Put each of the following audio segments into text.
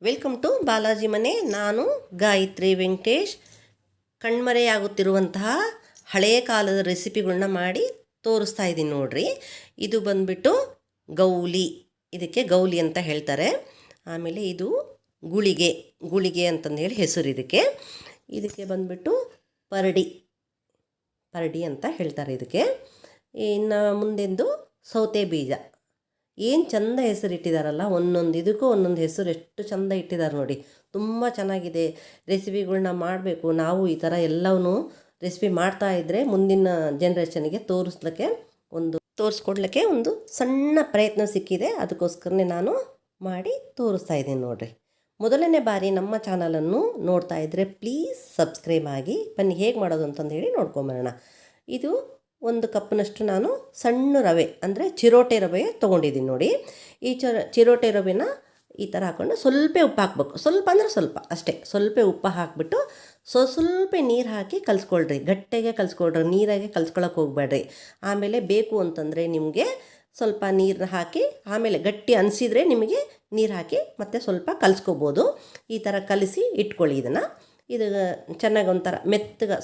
Welcome to Balaji ಮನೆ. ನಾನು ಗಾಯತ್ರಿ ವೆಂಕಟೇಶ್. ಕಣ್ಮರೆಯಾಗುತ್ತಿರುವಂತಹ ಹಳೆಯ ಕಾಲದ ರೆಸಿಪಿಗಳನ್ನ ಮಾಡಿ ತೋರಿಸ್ತಾ ಇದ್ದೀನಿ ನೋಡ್ರಿ. ಇದು ಬಂದ್ಬಿಟ್ಟು ಗೌಲಿ, ಇದಕ್ಕೆ ಗೌಲಿ ಅಂತ ಹೇಳ್ತಾರೆ. ಆಮೇಲೆ ಇದು ಗುಳಿಗೆ, ಗುಳಿಗೆ ಅಂತಂದು ಹೇಳಿ ಹೆಸರು ಇದಕ್ಕೆ. ಇದಕ್ಕೆ ಬಂದ್ಬಿಟ್ಟು ಪರಡಿ, ಪರಡಿ ಅಂತ ಹೇಳ್ತಾರೆ ಇದಕ್ಕೆ. ಇನ್ನು ಮುಂದೆಂದು ಸೌತೆ ಬೀಜ. ಏನು ಚಂದ ಹೆಸರು ಇಟ್ಟಿದ್ದಾರಲ್ಲ, ಒಂದೊಂದು ಇದಕ್ಕೂ ಒಂದೊಂದು ಹೆಸರು ಎಷ್ಟು ಚಂದ ಇಟ್ಟಿದ್ದಾರೆ ನೋಡಿ. ತುಂಬ ಚೆನ್ನಾಗಿದೆ. ರೆಸಿಪಿಗಳ್ನ ಮಾಡಬೇಕು ನಾವು. ಈ ಥರ ಎಲ್ಲವೂ ರೆಸಿಪಿ ಮಾಡ್ತಾಯಿದ್ರೆ ಮುಂದಿನ ಜನ್ರೇಷನ್ಗೆ ತೋರಿಸ್ಕೊಡ್ಲಿಕ್ಕೆ ಒಂದು ಸಣ್ಣ ಪ್ರಯತ್ನ ಸಿಕ್ಕಿದೆ. ಅದಕ್ಕೋಸ್ಕರನೇ ನಾನು ಮಾಡಿ ತೋರಿಸ್ತಾ ಇದ್ದೀನಿ ನೋಡಿರಿ. ಮೊದಲನೇ ಬಾರಿ ನಮ್ಮ ಚಾನಲನ್ನು ನೋಡ್ತಾ ಇದ್ದರೆ ಪ್ಲೀಸ್ ಸಬ್ಸ್ಕ್ರೈಬ್ ಆಗಿ. ಬನ್ನಿ ಹೇಗೆ ಮಾಡೋದು ಅಂತಂದು ಹೇಳಿ ನೋಡ್ಕೊಂಬರೋಣ. ಇದು ಒಂದು ಕಪ್ನಷ್ಟು ನಾನು ಸಣ್ಣ ರವೆ ಅಂದರೆ ಚಿರೋಟೆ ರವೆ ತೊಗೊಂಡಿದ್ದೀನಿ ನೋಡಿ. ಈ ಚಿರೋಟೆ ರವೆನ ಈ ಥರ ಹಾಕ್ಕೊಂಡು ಸ್ವಲ್ಪ ಉಪ್ಪು ಹಾಕ್ಬೇಕು. ಸ್ವಲ್ಪ ಅಂದರೆ ಸ್ವಲ್ಪ ಅಷ್ಟೇ, ಸ್ವಲ್ಪ ಉಪ್ಪು ಹಾಕಿಬಿಟ್ಟು ಸ್ವಲ್ಪ ನೀರು ಹಾಕಿ ಕಲಿಸ್ಕೊಳ್ರಿ. ಗಟ್ಟಿಗೆ ಕಲಿಸ್ಕೊಳ್ರಿ, ನೀರಾಗೆ ಕಲಿಸ್ಕೊಳಕ್ಕೆ ಹೋಗಬೇಡ್ರಿ. ಆಮೇಲೆ ಬೇಕು ಅಂತಂದರೆ ನಿಮಗೆ ಸ್ವಲ್ಪ ನೀರನ್ನ ಹಾಕಿ, ಆಮೇಲೆ ಗಟ್ಟಿ ಅನಿಸಿದರೆ ನಿಮಗೆ ನೀರು ಹಾಕಿ ಮತ್ತೆ ಸ್ವಲ್ಪ ಕಲಿಸ್ಕೋಬೋದು. ಈ ಥರ ಕಲಿಸಿ ಇಟ್ಕೊಳ್ಳಿ. ಇದು ಚೆನ್ನಾಗಿ ಒಂಥರ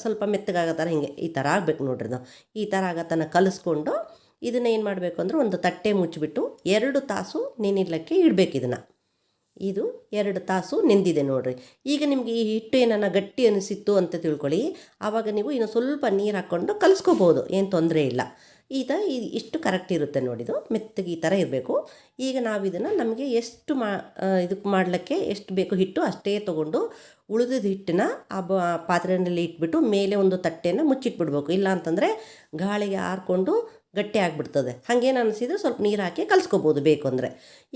ಸ್ವಲ್ಪ ಮೆತ್ತಗಾಗೋ ಥರ ಹಿಂಗೆ ಈ ಥರ ಆಗಬೇಕು ನೋಡ್ರಿ. ಇದು ಈ ಥರ ಆಗೋ ತನಕ ಕಲಿಸ್ಕೊಂಡು ಇದನ್ನು ಏನು ಮಾಡಬೇಕು ಅಂದರೆ ಒಂದು ತಟ್ಟೆ ಮುಚ್ಚಿಬಿಟ್ಟು 2 ತಾಸು ನೆನೆಯಲಿಕ್ಕೆ ಇಡಬೇಕು. ಇದು 2 ತಾಸು ನೆಂದಿದೆ ನೋಡಿರಿ. ಈಗ ನಿಮಗೆ ಈ ಹಿಟ್ಟು ಏನಾನ ಗಟ್ಟಿ ಅನಿಸಿತ್ತು ಅಂತ ತಿಳ್ಕೊಳ್ಳಿ. ಆವಾಗ ನೀವು ಇನ್ನು ಸ್ವಲ್ಪ ನೀರು ಹಾಕ್ಕೊಂಡು ಕಲಿಸ್ಕೋಬೋದು, ಏನು ತೊಂದರೆ ಇಲ್ಲ. ಇಷ್ಟು ಕರೆಕ್ಟ್ ಇರುತ್ತೆ ನೋಡಿದು, ಮೆತ್ತಗೆ ಈ ಥರ ಇರಬೇಕು. ಈಗ ನಾವು ಇದನ್ನು ನಮಗೆ ಎಷ್ಟು ಇದಕ್ಕೆ ಮಾಡಲಿಕ್ಕೆ ಎಷ್ಟು ಬೇಕು ಹಿಟ್ಟು ಅಷ್ಟೇ ತೊಗೊಂಡು ಉಳಿದಿದ್ದ ಹಿಟ್ಟನ್ನ ಪಾತ್ರೆಯಲ್ಲಿ ಇಟ್ಬಿಟ್ಟು ಮೇಲೆ ಒಂದು ತಟ್ಟೆನ ಮುಚ್ಚಿಟ್ಬಿಡ್ಬೇಕು. ಇಲ್ಲ ಅಂತಂದರೆ ಗಾಳಿಗೆ ಆರಿಕೊಂಡು ಗಟ್ಟಿ ಆಗಿಬಿಡ್ತದೆ. ಹಾಗೇನು ಅನಿಸಿದ್ರೆ ಸ್ವಲ್ಪ ನೀರು ಹಾಕಿ ಕಲಿಸ್ಕೋಬೋದು ಬೇಕು ಅಂದರೆ.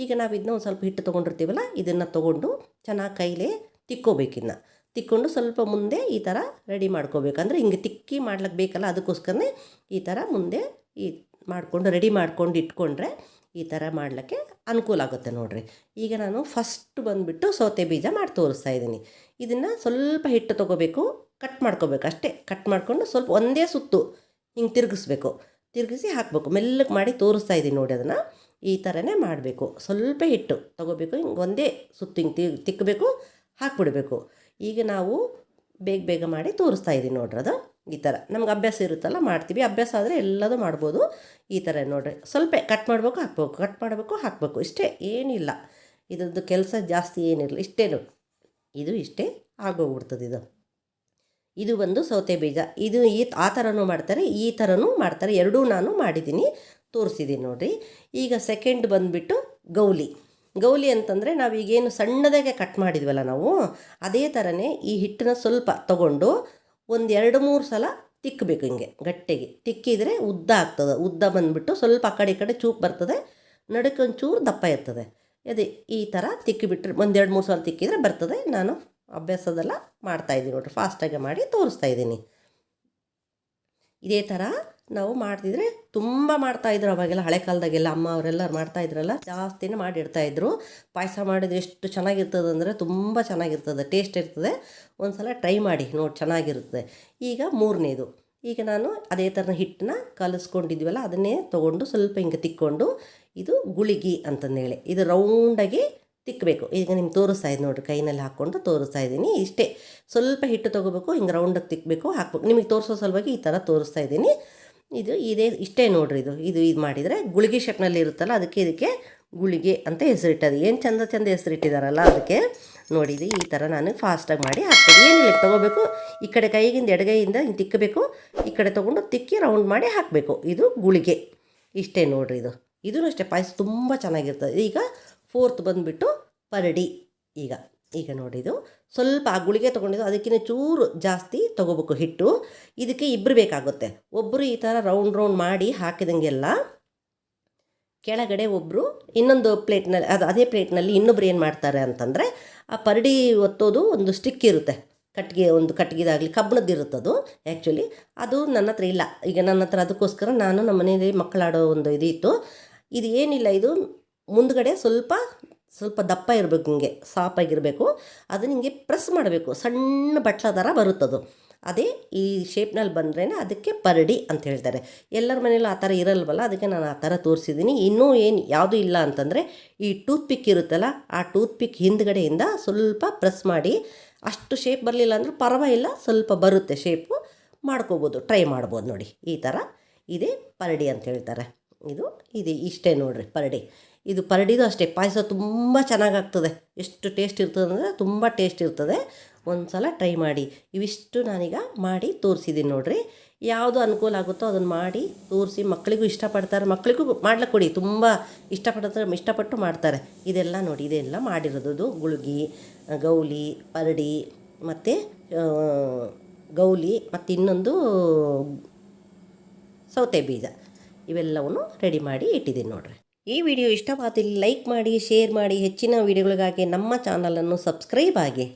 ಈಗ ನಾವು ಇದನ್ನ ಒಂದು ಸ್ವಲ್ಪ ಹಿಟ್ಟು ತೊಗೊಂಡಿರ್ತೀವಲ್ಲ, ಇದನ್ನು ತೊಗೊಂಡು ಚೆನ್ನಾಗಿ ಕೈಲೇ ತಿಕ್ಕೋಬೇಕಿನ್ನು. ತಿಕ್ಕೊಂಡು ಸ್ವಲ್ಪ ಮುಂದೆ ಈ ಥರ ರೆಡಿ ಮಾಡ್ಕೋಬೇಕು. ಅಂದರೆ ಹಿಂಗೆ ತಿಕ್ಕಿ ಮಾಡ್ಲಿಕ್ಕೆ ಬೇಕಲ್ಲ, ಅದಕ್ಕೋಸ್ಕರನೇ ಈ ಥರ ಮುಂದೆ ರೆಡಿ ಮಾಡ್ಕೊಂಡು ಇಟ್ಕೊಂಡ್ರೆ ಈ ಥರ ಮಾಡಲಿಕ್ಕೆ ಅನುಕೂಲ ಆಗುತ್ತೆ ನೋಡಿರಿ. ಈಗ ನಾನು ಫಸ್ಟ್ ಬಂದುಬಿಟ್ಟು ಸೌತೆ ಬೀಜ ಮಾಡಿ ತೋರಿಸ್ತಾ ಇದ್ದೀನಿ. ಇದನ್ನು ಸ್ವಲ್ಪ ಹಿಟ್ಟು ತೊಗೋಬೇಕು, ಕಟ್ ಮಾಡ್ಕೋಬೇಕು ಅಷ್ಟೇ. ಕಟ್ ಮಾಡಿಕೊಂಡು ಸ್ವಲ್ಪ ಒಂದೇ ಸುತ್ತು ಹಿಂಗೆ ತಿರುಗಿಸಿ ಹಾಕಬೇಕು. ಮೆಲ್ಲಗೆ ಮಾಡಿ ತೋರಿಸ್ತಾ ಇದ್ದೀನಿ ನೋಡಿ. ಅದನ್ನು ಈ ಥರನೇ ಮಾಡಬೇಕು. ಸ್ವಲ್ಪ ಹಿಟ್ಟು ತೊಗೋಬೇಕು, ಹಿಂಗೆ ಒಂದೇ ಸುತ್ತು ಹಿಂಗೆ ತಿಕ್ಕಬೇಕು, ಹಾಕ್ಬಿಡಬೇಕು. ಈಗ ನಾವು ಬೇಗ ಮಾಡಿ ತೋರಿಸ್ತಾ ಇದ್ದೀನಿ ನೋಡ್ರಿ. ಅದು ಈ ಥರ ನಮ್ಗೆ ಅಭ್ಯಾಸ ಇರುತ್ತಲ್ಲ, ಮಾಡ್ತೀವಿ. ಅಭ್ಯಾಸ ಆದರೆ ಎಲ್ಲದೂ ಮಾಡ್ಬೋದು. ಈ ಥರ ನೋಡಿರಿ, ಸ್ವಲ್ಪ ಕಟ್ ಮಾಡಬೇಕು ಹಾಕಬೇಕು ಇಷ್ಟೇ, ಏನಿಲ್ಲ. ಇದ್ರದ್ದು ಕೆಲಸ ಜಾಸ್ತಿ ಏನಿಲ್ಲ, ಇಷ್ಟೇ ಆಗೋಗ್ಬಿಡ್ತದೆ. ಇದು ಒಂದು ಸೌತೆ ಬೀಜ. ಇದು ಆ ಥರನೂ ಮಾಡ್ತಾರೆ, ಈ ಥರನೂ ಮಾಡ್ತಾರೆ. ಎರಡೂ ನಾನು ಮಾಡಿದ್ದೀನಿ, ತೋರಿಸಿದ್ದೀನಿ ನೋಡಿರಿ. ಈಗ ಸೆಕೆಂಡ್ ಬಂದುಬಿಟ್ಟು ಗೌಲಿ ಅಂತಂದರೆ ನಾವೀಗೇನು ಸಣ್ಣದಾಗೆ ಕಟ್ ಮಾಡಿದ್ವಲ್ಲ ನಾವು, ಅದೇ ಥರನೇ ಈ ಹಿಟ್ಟನ್ನ ಸ್ವಲ್ಪ ತೊಗೊಂಡು ಒಂದು 2-3 ಸಲ ತಿಕ್ಕಬೇಕು. ಹಿಂಗೆ ಗಟ್ಟಿಗೆ ತಿಕ್ಕಿದರೆ ಉದ್ದ ಆಗ್ತದೆ. ಉದ್ದ ಬಂದುಬಿಟ್ಟು ಸ್ವಲ್ಪ ಆ ಕಡೆ ಈ ಕಡೆ ಚೂಪ್ ಬರ್ತದೆ, ನಡುಕೊಂಚೂರು ದಪ್ಪ ಇರ್ತದೆ. ಅದೇ ಈ ಥರ ತಿಕ್ಕಿಬಿಟ್ರೆ ಒಂದು 2-3 ಸಲ ತಿಕ್ಕಿದರೆ ಬರ್ತದೆ. ನಾನು ಅಭ್ಯಾಸದೆಲ್ಲ ಮಾಡ್ತಾಯಿದ್ದೀನಿ ನೋಡಿರಿ, ಫಾಸ್ಟಾಗಿ ಮಾಡಿ ತೋರಿಸ್ತಾ ಇದ್ದೀನಿ. ಇದೇ ಥರ ನಾವು ಮಾಡ್ತಿದ್ರೆ ತುಂಬ ಮಾಡ್ತಾಯಿದ್ರು ಅವಾಗೆಲ್ಲ. ಹಳೆ ಕಾಲದಾಗೆಲ್ಲ ಅಮ್ಮ ಅವರೆಲ್ಲರೂ ಮಾಡ್ತಾಯಿದ್ರಲ್ಲ, ಜಾಸ್ತಿನೇ ಮಾಡಿಡ್ತಾಯಿದ್ರು. ಪಾಯಸ ಮಾಡಿದ್ರೆ ಎಷ್ಟು ಚೆನ್ನಾಗಿರ್ತದೆ ಅಂದರೆ ತುಂಬ ಚೆನ್ನಾಗಿರ್ತದೆ, ಟೇಸ್ಟ್ ಇರ್ತದೆ. ಒಂದು ಸಲ ಟ್ರೈ ಮಾಡಿ ನೋಡಿ, ಚೆನ್ನಾಗಿರ್ತದೆ. ಈಗ 3ನೇದು, ಈಗ ನಾನು ಅದೇ ಥರ ಹಿಟ್ಟನ್ನ ಕಲಿಸ್ಕೊಂಡಿದ್ವಲ್ಲ, ಅದನ್ನೇ ತೊಗೊಂಡು ಸ್ವಲ್ಪ ಹಿಂಗೆ ತಿಕ್ಕೊಂಡು, ಇದು ಗುಳಿಗೆ ಅಂತಂದೇಳಿ ಇದು ರೌಂಡಾಗಿ ತಿಕ್ಕಬೇಕು. ಈಗ ನಿಮ್ಗೆ ತೋರಿಸ್ತಾ ಇದ್ದೀನಿ ನೋಡಿರಿ, ಕೈನಲ್ಲಿ ಹಾಕ್ಕೊಂಡು ತೋರಿಸ್ತಾ ಇದ್ದೀನಿ. ಇಷ್ಟೇ, ಸ್ವಲ್ಪ ಹಿಟ್ಟು ತೊಗೋಬೇಕು, ಹಿಂಗೆ ರೌಂಡಾಗಿ ತಿಕ್ಕಬೇಕು, ಹಾಕ್ಬೇಕು. ನಿಮಗೆ ತೋರಿಸೋ ಸಲುವಾಗಿ ಈ ಥರ ತೋರಿಸ್ತಾ ಇದ್ದೀನಿ. ಇಷ್ಟೇ ನೋಡಿರಿ. ಇದು ಮಾಡಿದರೆ ಗುಳಿಗೆ ಶೇಪ್ನಲ್ಲಿ ಇರುತ್ತಲ್ಲ, ಇದಕ್ಕೆ ಗುಳಿಗೆ ಅಂತ ಹೆಸರಿಟ್ಟದು. ಏನು ಚಂದ ಹೆಸರಿಟ್ಟಿದ್ದಾರಲ್ಲ ಅದಕ್ಕೆ. ನೋಡಿರಿ, ಈ ಥರ ನಾನು ಫಾಸ್ಟಾಗಿ ಮಾಡಿ ಹಾಕ್ತೀನಿ. ಏನಿಲ್ಲ, ತೊಗೋಬೇಕು, ಈ ಕಡೆ ಕೈಗಿಂದ ಎಡಗೈಯಿಂದ ಹಿಂಗೆ ತಿಕ್ಕಬೇಕು, ಈ ಕಡೆ ತೊಗೊಂಡು ತಿಕ್ಕಿ ರೌಂಡ್ ಮಾಡಿ ಹಾಕಬೇಕು. ಇದು ಗುಳಿಗೆ. ಇಷ್ಟೇ ನೋಡಿರಿ. ಇದೂ ಅಷ್ಟೇ, ಪಾಯಸ ತುಂಬ ಚೆನ್ನಾಗಿರ್ತದೆ. ಈಗ 4th ಬಂದುಬಿಟ್ಟು ಪರಡಿ. ಈಗ ನೋಡಿದು ಸ್ವಲ್ಪ ಆ ಗುಳಿಗೆ ತೊಗೊಂಡಿದ್ದು, ಅದಕ್ಕಿಂತ ಚೂರು ಜಾಸ್ತಿ ತೊಗೋಬೇಕು ಹಿಟ್ಟು. ಇದಕ್ಕೆ 2 ಬೇಕಾಗುತ್ತೆ. ಒಬ್ಬರು ಈ ಥರ ರೌಂಡ್ ಮಾಡಿ ಹಾಕಿದಂಗೆಲ್ಲ ಕೆಳಗಡೆ ಒಬ್ಬರು ಇನ್ನೊಂದು ಪ್ಲೇಟ್ನಲ್ಲಿ, ಅದೇ ಪ್ಲೇಟ್ನಲ್ಲಿ ಇನ್ನೊಬ್ರು ಏನು ಮಾಡ್ತಾರೆ ಅಂತಂದರೆ, ಆ ಪರಡಿ ಒತ್ತೋದು ಒಂದು ಸ್ಟಿಕ್ ಇರುತ್ತೆ, ಒಂದು ಕಟ್ಟಿಗೆದಾಗಲಿ ಕಬ್ಬಣದ್ದಿರುತ್ತದು. ಆ್ಯಕ್ಚುಲಿ ಅದು ನನ್ನ ಹತ್ರ ಇಲ್ಲ. ಈಗ ನನ್ನ ಹತ್ರ ಅದಕ್ಕೋಸ್ಕರ ನಾನು ನಮ್ಮ ಮನೆಯಲ್ಲಿ ಮಕ್ಕಳಾಡೋ ಒಂದು ಇತ್ತು. ಇದು ಏನಿಲ್ಲ, ಇದು ಮುಂದ್ಗಡೆ ಸ್ವಲ್ಪ ದಪ್ಪ ಇರಬೇಕು, ಹಿಂಗೆ ಸಾಪಾಗಿರಬೇಕು. ಅದನ್ನ ಹಿಂಗೆ ಪ್ರೆಸ್ ಮಾಡಬೇಕು, ಸಣ್ಣ ಬಟ್ಲ ಥರ ಬರುತ್ತದು. ಅದೇ ಈ ಶೇಪ್ನಲ್ಲಿ ಬಂದ್ರೇ ಅದಕ್ಕೆ ಪರಡಿ ಅಂತ ಹೇಳ್ತಾರೆ. ಎಲ್ಲರ ಮನೇಲೂ ಆ ಥರ ಇರಲ್ವಲ್ಲ, ಅದಕ್ಕೆ ನಾನು ಆ ಥರ ತೋರಿಸಿದ್ದೀನಿ. ಇನ್ನೂ ಏನು ಯಾವುದೂ ಇಲ್ಲ ಅಂತಂದರೆ ಈ ಟೂತ್ ಪಿಕ್ ಇರುತ್ತಲ್ಲ, ಆ ಟೂತ್ ಪಿಕ್ ಹಿಂದ್ಗಡೆಯಿಂದ ಸ್ವಲ್ಪ ಪ್ರೆಸ್ ಮಾಡಿ, ಅಷ್ಟು ಶೇಪ್ ಬರಲಿಲ್ಲ ಅಂದರೂ ಪರವಾಗಿಲ್ಲ, ಸ್ವಲ್ಪ ಬರುತ್ತೆ ಶೇಪು, ಮಾಡ್ಕೋಬೋದು, ಟ್ರೈ ಮಾಡ್ಬೋದು ನೋಡಿ. ಈ ಥರ ಇದೇ ಪರಡಿ ಅಂತ ಹೇಳ್ತಾರೆ. ಇದು ಇಷ್ಟೇ ನೋಡಿರಿ ಪರಡಿ. ಇದು ಪರಡಿದು ಅಷ್ಟೇ, ಪಾಯಸ ತುಂಬ ಚೆನ್ನಾಗಾಗ್ತದೆ. ಎಷ್ಟು ಟೇಸ್ಟ್ ಇರ್ತದೆ ಅಂದರೆ ತುಂಬ ಟೇಸ್ಟ್ ಇರ್ತದೆ. ಒಂದು ಸಲ ಟ್ರೈ ಮಾಡಿ. ಇವಿಷ್ಟು ನಾನೀಗ ಮಾಡಿ ತೋರಿಸಿದ್ದೀನಿ ನೋಡಿರಿ. ಯಾವುದು ಅನುಕೂಲ ಆಗುತ್ತೋ ಅದನ್ನು ಮಾಡಿ ತೋರಿಸಿ. ಮಕ್ಕಳಿಗೂ ಇಷ್ಟಪಡ್ತಾರೆ, ಮಕ್ಕಳಿಗೂ ಮಾಡ್ಲಿಕ್ಕೆ ಕೊಡಿ, ತುಂಬ ಇಷ್ಟಪಟ್ಟು ಮಾಡ್ತಾರೆ. ಇದೆಲ್ಲ ನೋಡಿ, ಇದೆಲ್ಲ ಮಾಡಿರೋದು ಗುಳ್ಗಿ, ಗೌಲಿ, ಪರಡಿ ಮತ್ತು ಗೌಲಿ ಮತ್ತು ಇನ್ನೊಂದು ಸೌತೆ ಬೀಜ, ಇವೆಲ್ಲವನ್ನು ರೆಡಿ ಮಾಡಿ ಇಟ್ಟಿದ್ದೀನಿ ನೋಡಿರಿ. ಈ ವಿಡಿಯೋ ಇಷ್ಟವಾದಲ್ಲಿ ಲೈಕ್ ಮಾಡಿ, ಶೇರ್ ಮಾಡಿ. ಹೆಚ್ಚಿನ ವಿಡಿಯೋಗಳಿಗಾಗಿ ನಮ್ಮ ಚಾನಲನ್ನು ಸಬ್ಸ್ಕ್ರೈಬ್ ಆಗಿ.